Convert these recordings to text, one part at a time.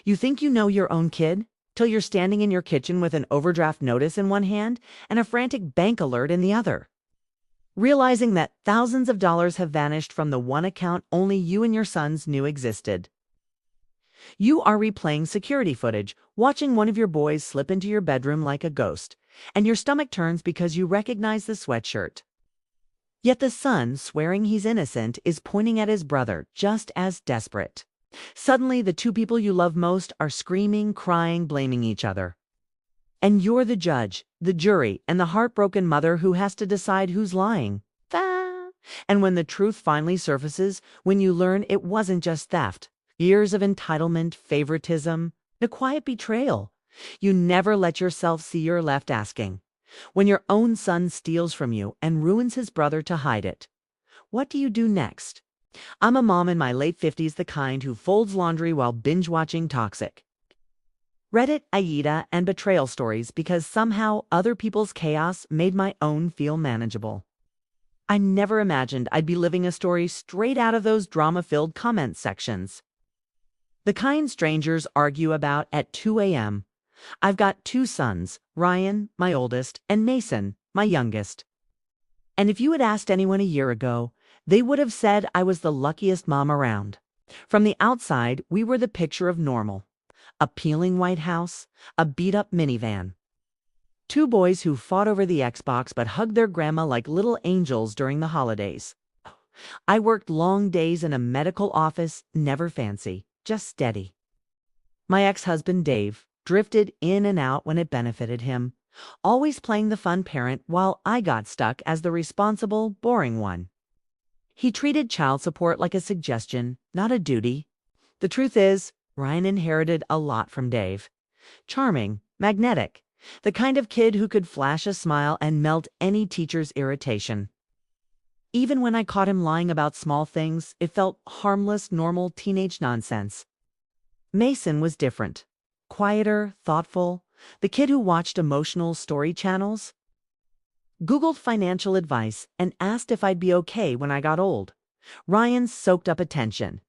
You think you know your own kid, till you're standing in your kitchen with an overdraft notice in one hand and a frantic bank alert in the other, realizing that thousands of dollars have vanished from the one account only you and your sons knew existed. You are replaying security footage, watching one of your boys slip into your bedroom like a ghost, and your stomach turns because you recognize the sweatshirt. Yet the son, swearing he's innocent, is pointing at his brother, just as desperate. Suddenly, the two people you love most are screaming, crying, blaming each other. And you're the judge, the jury, and the heartbroken mother who has to decide who's lying. And when the truth finally surfaces, when you learn it wasn't just theft, years of entitlement, favoritism, a quiet betrayal, you never let yourself see you're left asking. When your own son steals from you and ruins his brother to hide it, what do you do next? I'm a mom in my late 50s, the kind who folds laundry while binge-watching Toxic, Reddit AITA, and betrayal stories because somehow other people's chaos made my own feel manageable. I never imagined I'd be living a story straight out of those drama-filled comment sections. The kind strangers argue about at 2 a.m. I've got two sons, Ryan, my oldest, and Mason, my youngest. And if you had asked anyone a year ago, they would have said I was the luckiest mom around. From the outside, we were the picture of normal. A peeling white house, a beat-up minivan. Two boys who fought over the Xbox but hugged their grandma like little angels during the holidays. I worked long days in a medical office, never fancy, just steady. My ex-husband, Dave, drifted in and out when it benefited him, always playing the fun parent while I got stuck as the responsible, boring one. He treated child support like a suggestion, not a duty. The truth is, Ryan inherited a lot from Dave. Charming, magnetic, the kind of kid who could flash a smile and melt any teacher's irritation. Even when I caught him lying about small things, it felt harmless, normal teenage nonsense. Mason was different. Quieter, thoughtful, the kid who watched emotional story channels, Googled financial advice, and asked if I'd be okay when I got old. Ryan soaked up attention.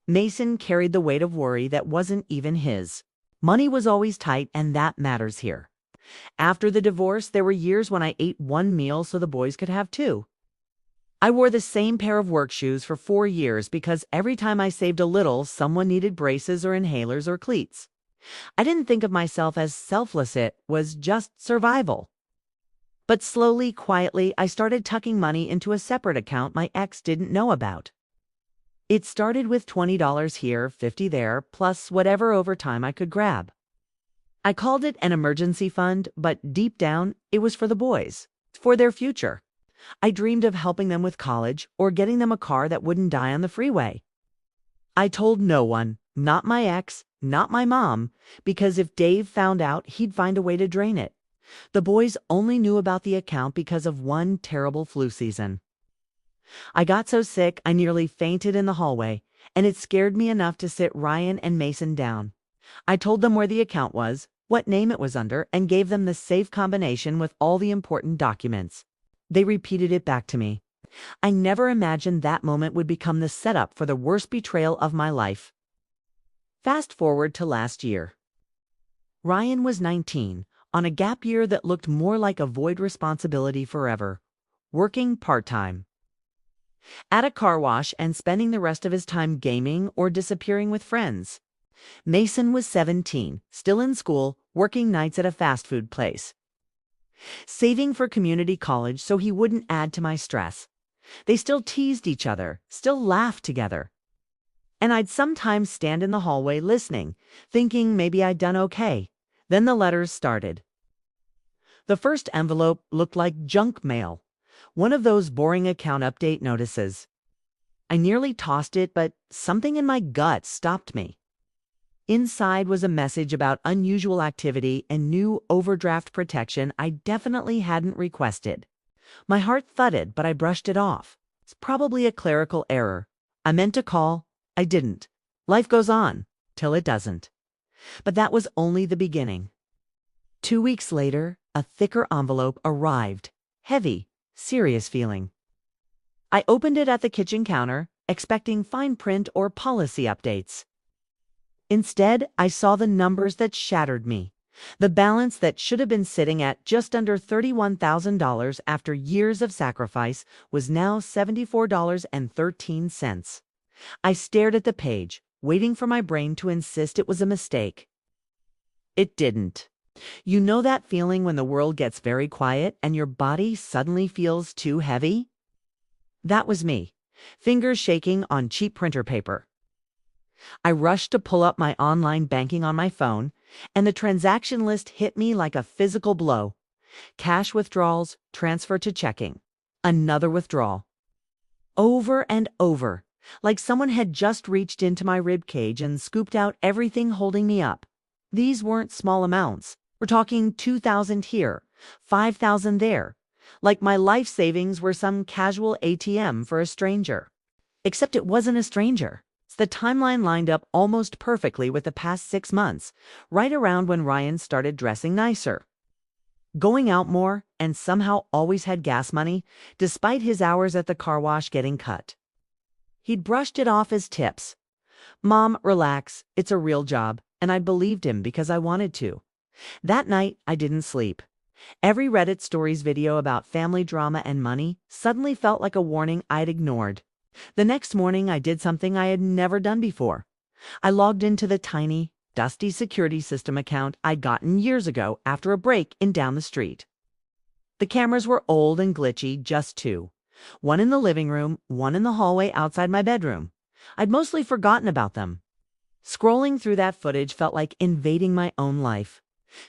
Mason carried the weight of worry that wasn't even his. Money was always tight, and that matters here. After the divorce, there were years when I ate one meal so the boys could have two. I wore the same pair of work shoes for 4 years because every time I saved a little, someone needed braces or inhalers or cleats. I didn't think of myself as selfless, it was just survival. But slowly, quietly, I started tucking money into a separate account my ex didn't know about. It started with $20 here, $50 there, plus whatever overtime I could grab. I called it an emergency fund, but deep down, it was for the boys, for their future. I dreamed of helping them with college or getting them a car that wouldn't die on the freeway. I told no one, not my ex, not my mom, because if Dave found out, he'd find a way to drain it. The boys only knew about the account because of one terrible flu season. I got so sick I nearly fainted in the hallway, and it scared me enough to sit Ryan and Mason down. I told them where the account was, what name it was under, and gave them the safe combination with all the important documents. They repeated it back to me. I never imagined that moment would become the setup for the worst betrayal of my life. Fast forward to last year. Ryan was 19, on a gap year that looked more like avoid responsibility forever, working part-time. At a car wash and spending the rest of his time gaming or disappearing with friends. Mason was 17, still in school, working nights at a fast food place. Saving for community college so he wouldn't add to my stress. They still teased each other, still laughed together. And I'd sometimes stand in the hallway listening, thinking maybe I'd done okay. Then the letters started. The first envelope looked like junk mail, one of those boring account update notices. I nearly tossed it, but something in my gut stopped me. Inside was a message about unusual activity and new overdraft protection I definitely hadn't requested. My heart thudded, but I brushed it off. It's probably a clerical error. I meant to call. I didn't. Life goes on, till it doesn't. But that was only the beginning. 2 weeks later, a thicker envelope arrived. Heavy, serious feeling. I opened it at the kitchen counter, expecting fine print or policy updates. Instead, I saw the numbers that shattered me. The balance that should have been sitting at just under $31,000 after years of sacrifice was now $74.13. I stared at the page, waiting for my brain to insist it was a mistake. It didn't. You know that feeling when the world gets very quiet and your body suddenly feels too heavy? That was me, fingers shaking on cheap printer paper. I rushed to pull up my online banking on my phone, and the transaction list hit me like a physical blow. Cash withdrawals, transfer to checking. Another withdrawal. Over and over, like someone had just reached into my rib cage and scooped out everything holding me up. These weren't small amounts. We're talking 2,000 here, 5,000 there. Like my life savings were some casual ATM for a stranger. Except it wasn't a stranger. The timeline lined up almost perfectly with the past 6 months, right around when Ryan started dressing nicer, going out more, and somehow always had gas money, despite his hours at the car wash getting cut. He'd brushed it off as tips. "Mom, relax, it's a real job," and I believed him because I wanted to. That night, I didn't sleep. Every Reddit stories video about family drama and money suddenly felt like a warning I'd ignored. The next morning, I did something I had never done before. I logged into the tiny, dusty security system account I'd gotten years ago after a break-in down the street. The cameras were old and glitchy, just two. One in the living room, one in the hallway outside my bedroom. I'd mostly forgotten about them. Scrolling through that footage felt like invading my own life.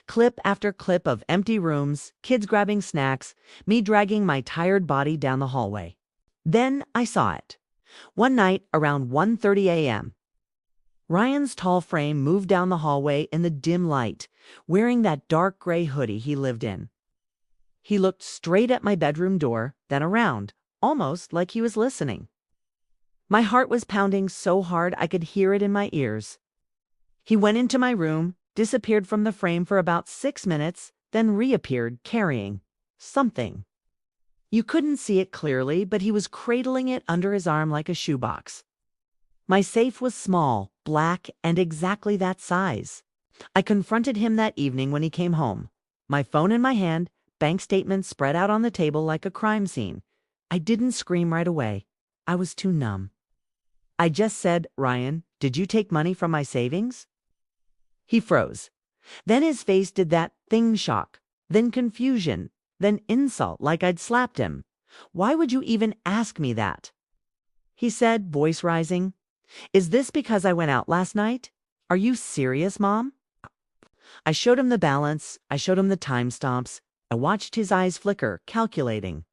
Clip after clip of empty rooms, kids grabbing snacks, me dragging my tired body down the hallway. Then I saw it. One night around 1:30 a.m. Ryan's tall frame moved down the hallway in the dim light, wearing that dark gray hoodie he lived in. He looked straight at my bedroom door, then around, almost like he was listening. My heart was pounding so hard I could hear it in my ears. He went into my room, disappeared from the frame for about 6 minutes, then reappeared carrying something. You couldn't see it clearly, but he was cradling it under his arm like a shoebox. My safe was small, black, and exactly that size. I confronted him that evening when he came home. My phone in my hand, bank statements spread out on the table like a crime scene. I didn't scream right away. I was too numb. I just said, "Ryan, did you take money from my savings?" He froze. Then his face did that thing shock, then confusion, then insult like I'd slapped him. "Why would you even ask me that?" He said, voice rising. "Is this because I went out last night? Are you serious, Mom?" I showed him the balance. I showed him the timestamps. I watched his eyes flicker, calculating.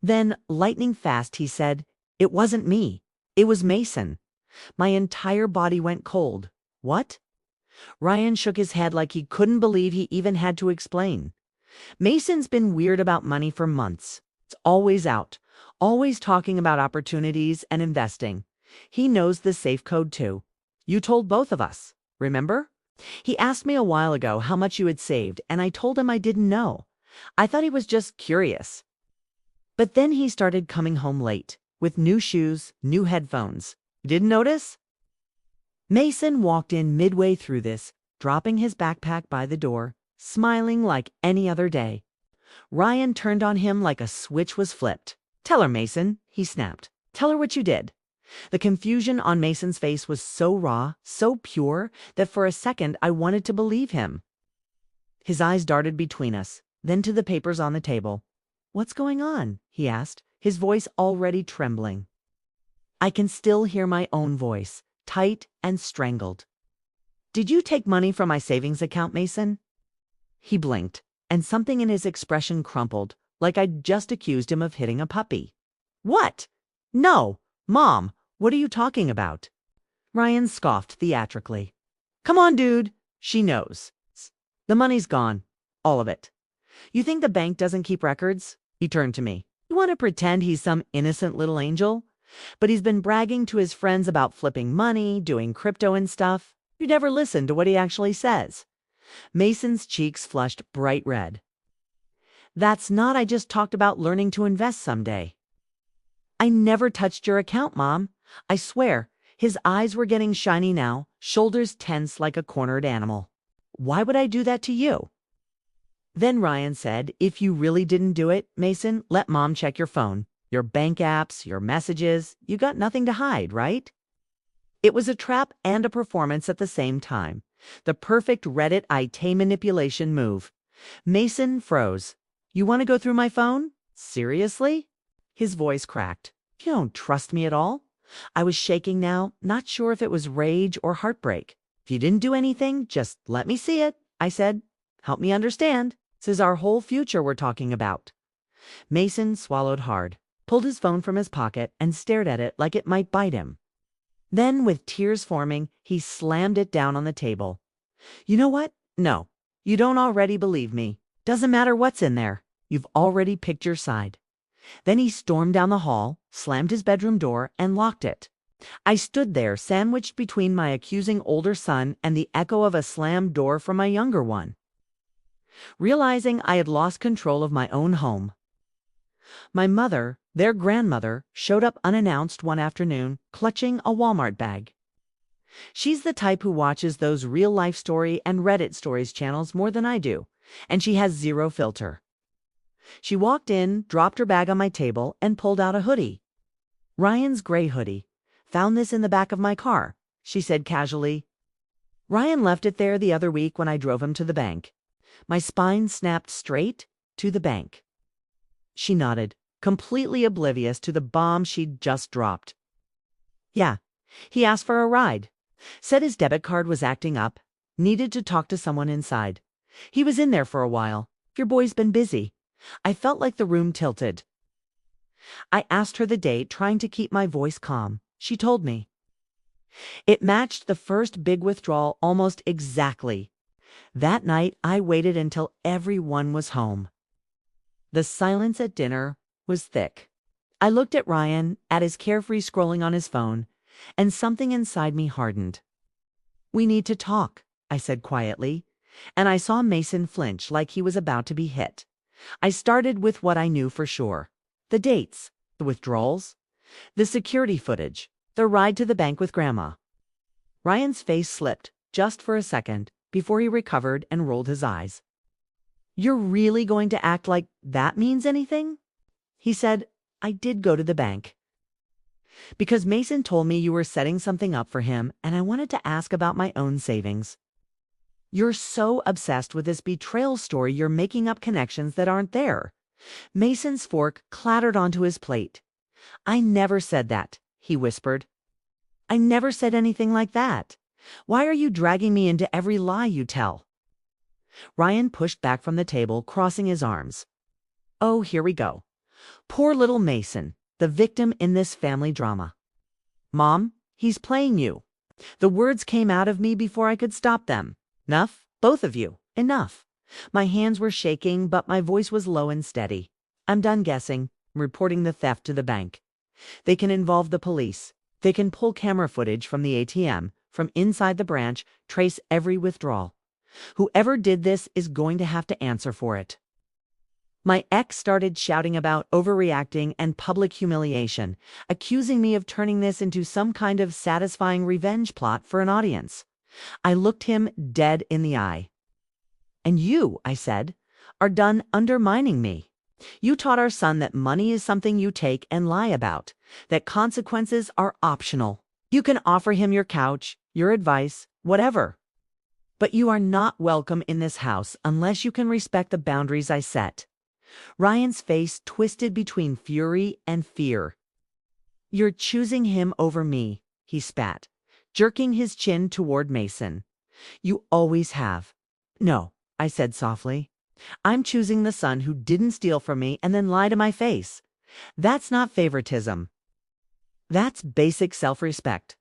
Then, lightning fast, he said, "It wasn't me. It was Mason." My entire body went cold. "What?" Ryan shook his head like he couldn't believe he even had to explain. "Mason's been weird about money for months. It's always out, always talking about opportunities and investing. He knows the safe code too. You told both of us, remember? He asked me a while ago how much you had saved, and I told him I didn't know. I thought he was just curious. But then he started coming home late, with new shoes, new headphones. You didn't notice?" Mason walked in midway through this, dropping his backpack by the door, smiling like any other day. Ryan turned on him like a switch was flipped. "Tell her, Mason," he snapped. "Tell her what you did." The confusion on Mason's face was so raw, so pure, that for a second I wanted to believe him. His eyes darted between us, then to the papers on the table. "What's going on?" he asked, his voice already trembling. I can still hear my own voice, tight and strangled. "Did you take money from my savings account, Mason?" He blinked, and something in his expression crumpled, like I'd just accused him of hitting a puppy. "What? No, Mom, what are you talking about?" Ryan scoffed theatrically. "Come on, dude. She knows. The money's gone. All of it. You think the bank doesn't keep records?" He turned to me. "You want to pretend he's some innocent little angel? But he's been bragging to his friends about flipping money, doing crypto and stuff. You never listen to what he actually says." Mason's cheeks flushed bright red. "That's not I just talked about learning to invest someday." "I never touched your account, Mom. I swear." His eyes were getting shiny now, shoulders tense like a cornered animal. Why would I do that to you? Then Ryan said, if you really didn't do it, Mason, let Mom check your phone, your bank apps, your messages. You got nothing to hide, right? It was a trap and a performance at the same time. The perfect Reddit AITA manipulation move. Mason froze. You want to go through my phone? Seriously? His voice cracked. You don't trust me at all? I was shaking now, not sure if it was rage or heartbreak. If you didn't do anything, just let me see it, I said. Help me understand. This is our whole future we're talking about. Mason swallowed hard, pulled his phone from his pocket, and stared at it like it might bite him. Then, with tears forming, he slammed it down on the table. You know what? No, you don't already believe me. Doesn't matter what's in there. You've already picked your side. Then he stormed down the hall, slammed his bedroom door, and locked it. I stood there, sandwiched between my accusing older son and the echo of a slammed door from my younger one, realizing I had lost control of my own home. My mother, their grandmother, showed up unannounced one afternoon, clutching a Walmart bag. She's the type who watches those real-life story and Reddit stories channels more than I do, and she has zero filter. She walked in, dropped her bag on my table, and pulled out a hoodie. Ryan's gray hoodie. Found this in the back of my car, she said casually. Ryan left it there the other week when I drove him to the bank. My spine snapped straight to the bank. She nodded, completely oblivious to the bomb she'd just dropped. Yeah, he asked for a ride. Said his debit card was acting up. Needed to talk to someone inside. He was in there for a while. Your boy's been busy. I felt like the room tilted. I asked her the date, trying to keep my voice calm. She told me. It matched the first big withdrawal almost exactly. That night, I waited until everyone was home. The silence at dinner was thick. I looked at Ryan, at his carefree scrolling on his phone, and something inside me hardened. We need to talk, I said quietly, and I saw Mason flinch like he was about to be hit. I started with what I knew for sure. The dates, the withdrawals, the security footage, the ride to the bank with Grandma. Ryan's face slipped, just for a second, before he recovered and rolled his eyes. You're really going to act like that means anything? He said, I did go to the bank. Because Mason told me you were setting something up for him, and I wanted to ask about my own savings. You're so obsessed with this betrayal story you're making up connections that aren't there. Mason's fork clattered onto his plate. I never said that, he whispered. I never said anything like that. Why are you dragging me into every lie you tell? Ryan pushed back from the table, crossing his arms. Oh, here we go. Poor little Mason, the victim in this family drama. Mom, he's playing you. The words came out of me before I could stop them. Enough, both of you, enough. My hands were shaking, but my voice was low and steady. I'm done guessing. I'm reporting the theft to the bank. They can involve the police. They can pull camera footage from the ATM, from inside the branch, trace every withdrawal. Whoever did this is going to have to answer for it. My ex started shouting about overreacting and public humiliation, accusing me of turning this into some kind of satisfying revenge plot for an audience. I looked him dead in the eye. And you, I said, are done undermining me. You taught our son that money is something you take and lie about, that consequences are optional. You can offer him your couch, your advice, whatever. But you are not welcome in this house unless you can respect the boundaries I set. Ryan's face twisted between fury and fear. You're choosing him over me, he spat, jerking his chin toward Mason. You always have. No, I said softly. I'm choosing the son who didn't steal from me and then lie to my face. That's not favoritism. That's basic self-respect.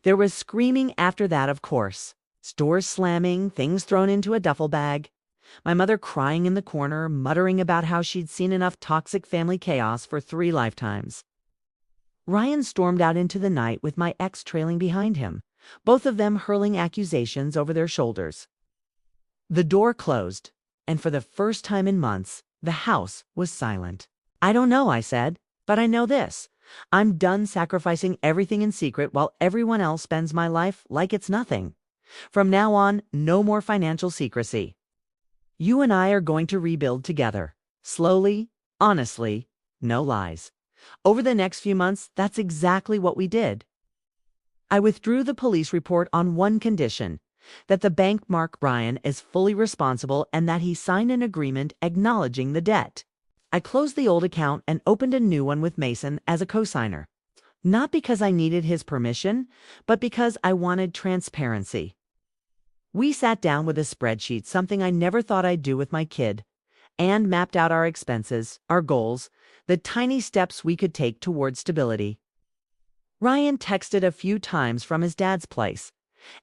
There was screaming after that, of course. Stores slamming, things thrown into a duffel bag. My mother crying in the corner, muttering about how she'd seen enough toxic family chaos for 3 lifetimes. Ryan stormed out into the night with my ex trailing behind him, both of them hurling accusations over their shoulders. The door closed, and for the first time in months, the house was silent. I don't know, I said, but I know this. I'm done sacrificing everything in secret while everyone else spends my life like it's nothing. From now on, no more financial secrecy. You and I are going to rebuild together. Slowly, honestly, no lies. Over the next few months, that's exactly what we did. I withdrew the police report on one condition, that the bank mark Ryan as fully responsible and that he signed an agreement acknowledging the debt. I closed the old account and opened a new one with Mason as a cosigner. Not because I needed his permission, but because I wanted transparency. We sat down with a spreadsheet, something I never thought I'd do with my kid, and mapped out our expenses, our goals, the tiny steps we could take toward stability. Ryan texted a few times from his dad's place,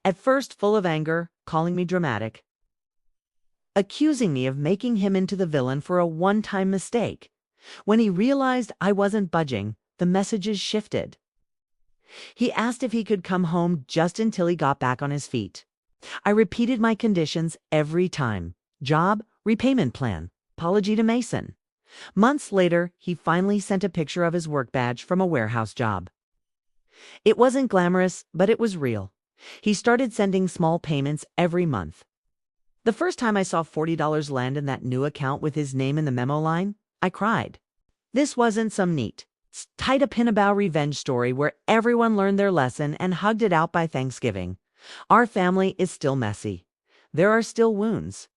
at first full of anger, calling me dramatic, accusing me of making him into the villain for a one-time mistake. When he realized I wasn't budging, the messages shifted. He asked if he could come home just until he got back on his feet. I repeated my conditions every time: job, repayment plan, apology to Mason. Months later, he finally sent a picture of his work badge from a warehouse job. It wasn't glamorous, but it was real. He started sending small payments every month. The first time I saw $40 land in that new account with his name in the memo line, I cried. This wasn't some neat, tied-up-in-a-bow revenge story where everyone learned their lesson and hugged it out by Thanksgiving. Our family is still messy. There are still wounds.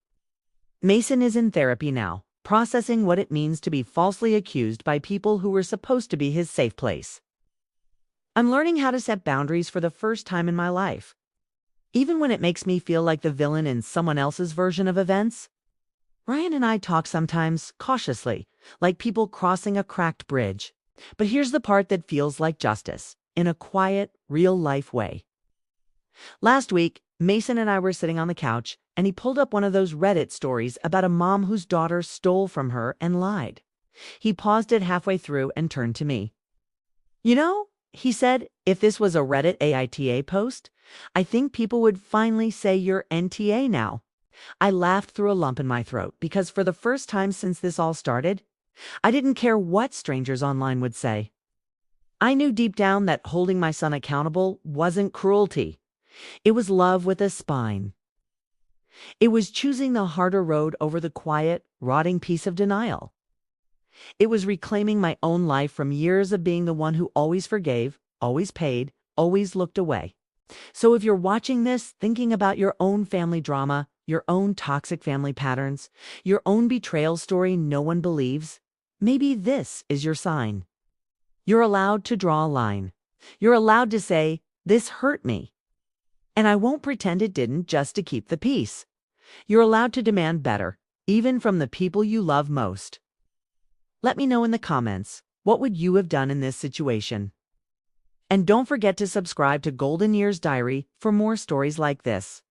Mason is in therapy now, processing what it means to be falsely accused by people who were supposed to be his safe place. I'm learning how to set boundaries for the first time in my life. Even when it makes me feel like the villain in someone else's version of events. Ryan and I talk sometimes, cautiously, like people crossing a cracked bridge. But here's the part that feels like justice, in a quiet, real-life way. Last week, Mason and I were sitting on the couch, and he pulled up one of those Reddit stories about a mom whose daughter stole from her and lied. He paused it halfway through and turned to me. You know, he said, if this was a Reddit AITA post, I think people would finally say you're NTA now. I laughed through a lump in my throat because for the first time since this all started, I didn't care what strangers online would say. I knew deep down that holding my son accountable wasn't cruelty. It was love with a spine. It was choosing the harder road over the quiet, rotting piece of denial. It was reclaiming my own life from years of being the one who always forgave, always paid, always looked away. So if you're watching this, thinking about your own family drama, your own toxic family patterns, your own betrayal story no one believes, maybe this is your sign. You're allowed to draw a line. You're allowed to say, this hurt me. And I won't pretend it didn't just to keep the peace. You're allowed to demand better, even from the people you love most. Let me know in the comments, what would you have done in this situation? And don't forget to subscribe to Golden Years Diary for more stories like this.